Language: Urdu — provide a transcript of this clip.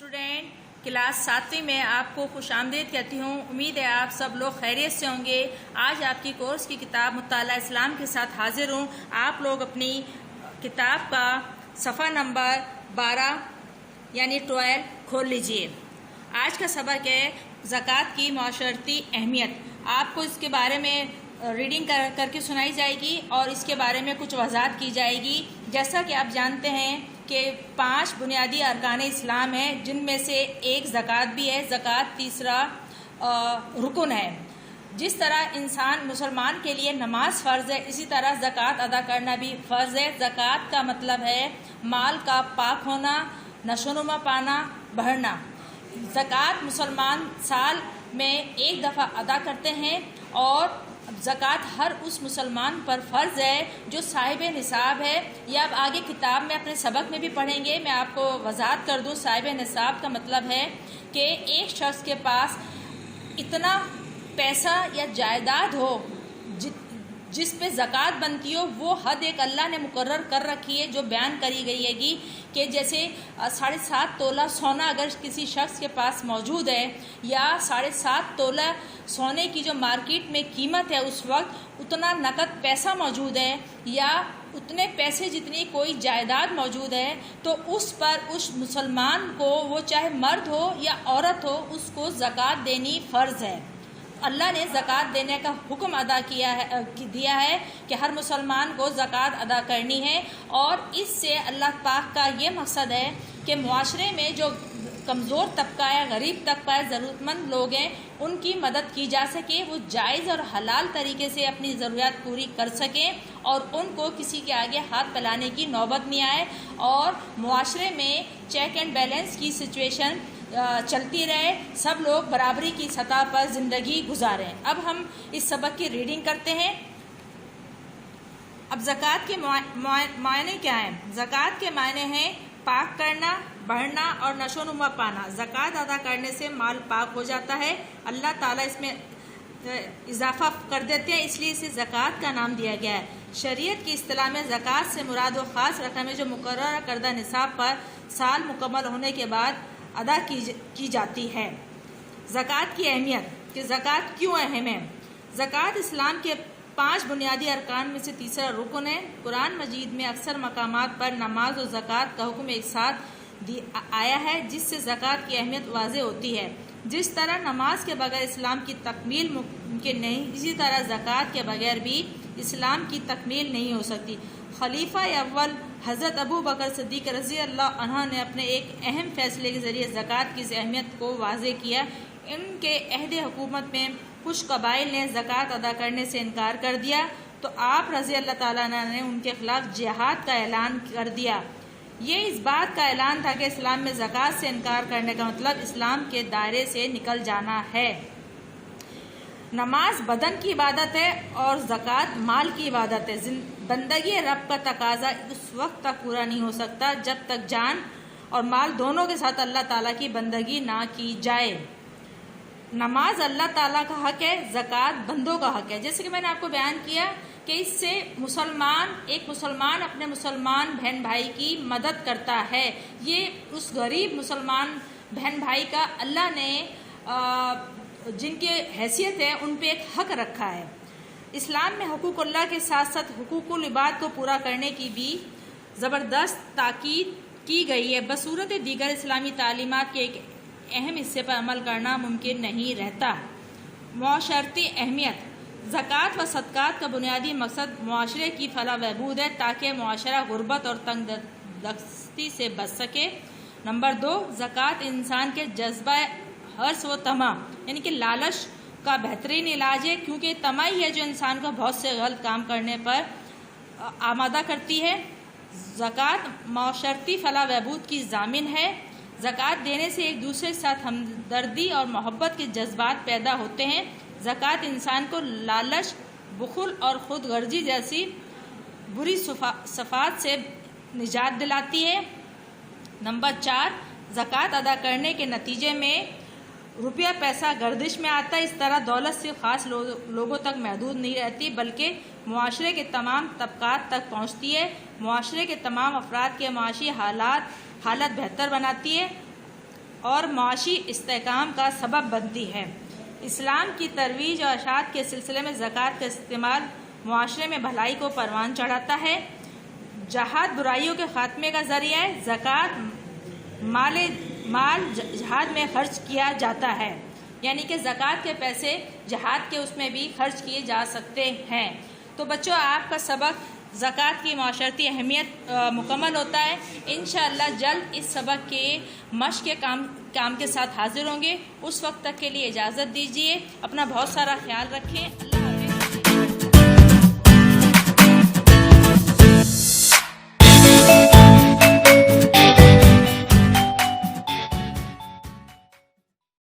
اسٹوڈینٹ کلاس 7ویں میں آپ کو خوش آمدید کہتی ہوں۔ امید ہے آپ سب لوگ خیریت سے ہوں گے۔ آج آپ کی کورس کی کتاب مطالعہ اسلام کے ساتھ حاضر ہوں۔ آپ لوگ اپنی کتاب کا صفحہ نمبر 12 یعنی 12 کھول لیجئے۔ آج کا سبق ہے زکوٰۃ کی معاشرتی اہمیت۔ آپ کو اس کے بارے میں ریڈنگ کر کے سنائی جائے گی اور اس کے بارے میں کچھ وضاحت کی جائے گی۔ جیسا کہ آپ جانتے ہیں کہ 5 بنیادی ارکان اسلام ہیں، جن میں سے ایک زکوٰۃ بھی ہے۔ زکوٰۃ تیسرا رکن ہے۔ جس طرح مسلمان کے لیے نماز فرض ہے، اسی طرح زکوٰۃ ادا کرنا بھی فرض ہے۔ زکوٰۃ کا مطلب ہے مال کا پاک ہونا، نشوونما پانا، بڑھنا۔ زکوٰۃ مسلمان سال میں ایک دفعہ ادا کرتے ہیں اور زکوٰۃ ہر اس مسلمان پر فرض ہے جو صاحب نصاب ہے۔ یہ آپ آگے کتاب میں اپنے سبق میں بھی پڑھیں گے۔ میں آپ کو وضاحت کر دوں، صاحب نصاب کا مطلب ہے کہ ایک شخص کے پاس اتنا پیسہ یا جائیداد ہو جس پہ زکوٰۃ بنتی ہو، وہ حد ایک اللہ نے مقرر کر رکھی ہے جو بیان کری گئی ہے کہ جیسے 7.5 تولہ سونا اگر کسی شخص کے پاس موجود ہے یا 7.5 تولہ سونے کی جو مارکیٹ میں قیمت ہے اس وقت اتنا نقد پیسہ موجود ہے یا اتنے پیسے جتنی کوئی جائیداد موجود ہے، تو اس پر اس مسلمان کو، وہ چاہے مرد ہو یا عورت ہو، اس کو زکوٰۃ دینی فرض ہے۔ اللہ نے زکوٰۃ دینے کا حکم دیا ہے کہ ہر مسلمان کو زکوٰۃ ادا کرنی ہے، اور اس سے اللہ پاک کا یہ مقصد ہے کہ معاشرے میں جو کمزور طبقہ ہے، غریب طبقہ ہے، ضرورت مند لوگ ہیں، ان کی مدد کی جا سکے، وہ جائز اور حلال طریقے سے اپنی ضروریات پوری کر سکیں اور ان کو کسی کے آگے ہاتھ پھیلانے کی نوبت نہیں آئے، اور معاشرے میں چیک اینڈ بیلنس کی سچویشن چلتی رہے، سب لوگ برابری کی سطح پر زندگی گزاریں۔ اب ہم اس سبق کی ریڈنگ کرتے ہیں۔ اب زکوٰۃ کے معنی کیا ہیں؟ زکوٰۃ کے معنی ہیں پاک کرنا، بڑھنا اور نشوونما پانا۔ زکوٰۃ ادا کرنے سے مال پاک ہو جاتا ہے، اللہ تعالیٰ اس میں اضافہ کر دیتے ہیں، اس لیے اسے زکوٰۃ کا نام دیا گیا ہے۔ شریعت کی اصطلاح میں زکوٰۃ سے مراد وہ خاص رقم ہے جو مقررہ کردہ نصاب پر سال مکمل ہونے کے بعد ادا کی جاتی ہے۔ زکوٰۃ کی اہمیت کہ زکوٰۃ کیوں اہم ہے؟ زکوٰۃ اسلام کے 5 بنیادی ارکان میں سے تیسرا رکن ہے۔ قرآن مجید میں اکثر مقامات پر نماز اور زکوٰۃ کا حکم ایک ساتھ آیا ہے، جس سے زکوٰۃ کی اہمیت واضح ہوتی ہے۔ جس طرح نماز کے بغیر اسلام کی تکمیل ممکن نہیں، اسی طرح زکوٰۃ کے بغیر بھی اسلام کی تکمیل نہیں ہو سکتی۔ خلیفہ اول حضرت ابو بکر صدیق رضی اللہ عنہ نے اپنے ایک اہم فیصلے کے ذریعے زکوٰۃ کی اہمیت کو واضح کیا۔ ان کے عہد حکومت میں کچھ قبائل نے زکوٰۃ ادا کرنے سے انکار کر دیا، تو آپ رضی اللہ تعالیٰ عنہ نے ان کے خلاف جہاد کا اعلان کر دیا۔ یہ اس بات کا اعلان تھا کہ اسلام میں زکوٰۃ سے انکار کرنے کا مطلب اسلام کے دائرے سے نکل جانا ہے۔ نماز بدن کی عبادت ہے اور زکوٰۃ مال کی عبادت ہے۔ بندگی رب کا تقاضا اس وقت تک پورا نہیں ہو سکتا جب تک جان اور مال دونوں کے ساتھ اللہ تعالیٰ کی بندگی نہ کی جائے۔ نماز اللہ تعالیٰ کا حق ہے، زکوٰۃ بندوں کا حق ہے۔ جیسے کہ میں نے آپ کو بیان کیا کہ اس سے ایک مسلمان اپنے مسلمان بہن بھائی کی مدد کرتا ہے۔ یہ اس غریب مسلمان بہن بھائی کا اللہ نے جن کی حیثیت ہے ان پہ ایک حق رکھا ہے۔ اسلام میں حقوق اللہ کے ساتھ ساتھ حقوق العباد کو پورا کرنے کی بھی زبردست تاکید کی گئی ہے۔ بصورت دیگر اسلامی تعلیمات کے ایک اہم حصے پر عمل کرنا ممکن نہیں رہتا۔ معاشرتی اہمیت زکوٰۃ و صدقات کا بنیادی مقصد معاشرے کی فلاح و بہبود ہے تاکہ معاشرہ غربت اور تنگ دستی سے بچ سکے۔ نمبر 2، زکوٰۃ انسان کے جذبہ حرص و طمع یعنی کہ لالچ کا بہترین علاج ہے، کیونکہ طمع ہی ہے جو انسان کو بہت سے غلط کام کرنے پر آمادہ کرتی ہے۔ زکوٰۃ معاشرتی فلاح و بہبود کی ضامن ہے۔ زکوٰۃ دینے سے ایک دوسرے کے ساتھ ہمدردی اور محبت کے جذبات پیدا ہوتے ہیں۔ زکوٰۃ انسان کو لالچ، بخل اور خود غرضی جیسی بری صفات سے نجات دلاتی ہے۔ نمبر 4، زکوٰۃ ادا کرنے کے نتیجے میں روپیہ پیسہ گردش میں آتا ہے۔ اس طرح دولت صرف خاص لوگوں تک محدود نہیں رہتی بلکہ معاشرے کے تمام طبقات تک پہنچتی ہے، معاشرے کے تمام افراد کے معاشی حالت بہتر بناتی ہے اور معاشی استحکام کا سبب بنتی ہے۔ اسلام کی ترویج اور اشاعت کے سلسلے میں زکوٰۃ کا استعمال معاشرے میں بھلائی کو پروان چڑھاتا ہے۔ جہاد برائیوں کے خاتمے کا ذریعہ ہے۔ زکوٰۃ مال جہاد میں خرچ کیا جاتا ہے، یعنی کہ زکوٰۃ کے پیسے جہاد کے اس میں بھی خرچ کیے جا سکتے ہیں۔ تو بچوں، آپ کا سبق زکوٰۃ کی معاشرتی اہمیت مکمل ہوتا ہے۔ انشاءاللہ جلد اس سبق کے مشق کے کام کے ساتھ حاضر ہوں گے۔ اس وقت تک کے لیے اجازت دیجیے۔ اپنا بہت سارا خیال رکھیں۔ اللہ حافظ۔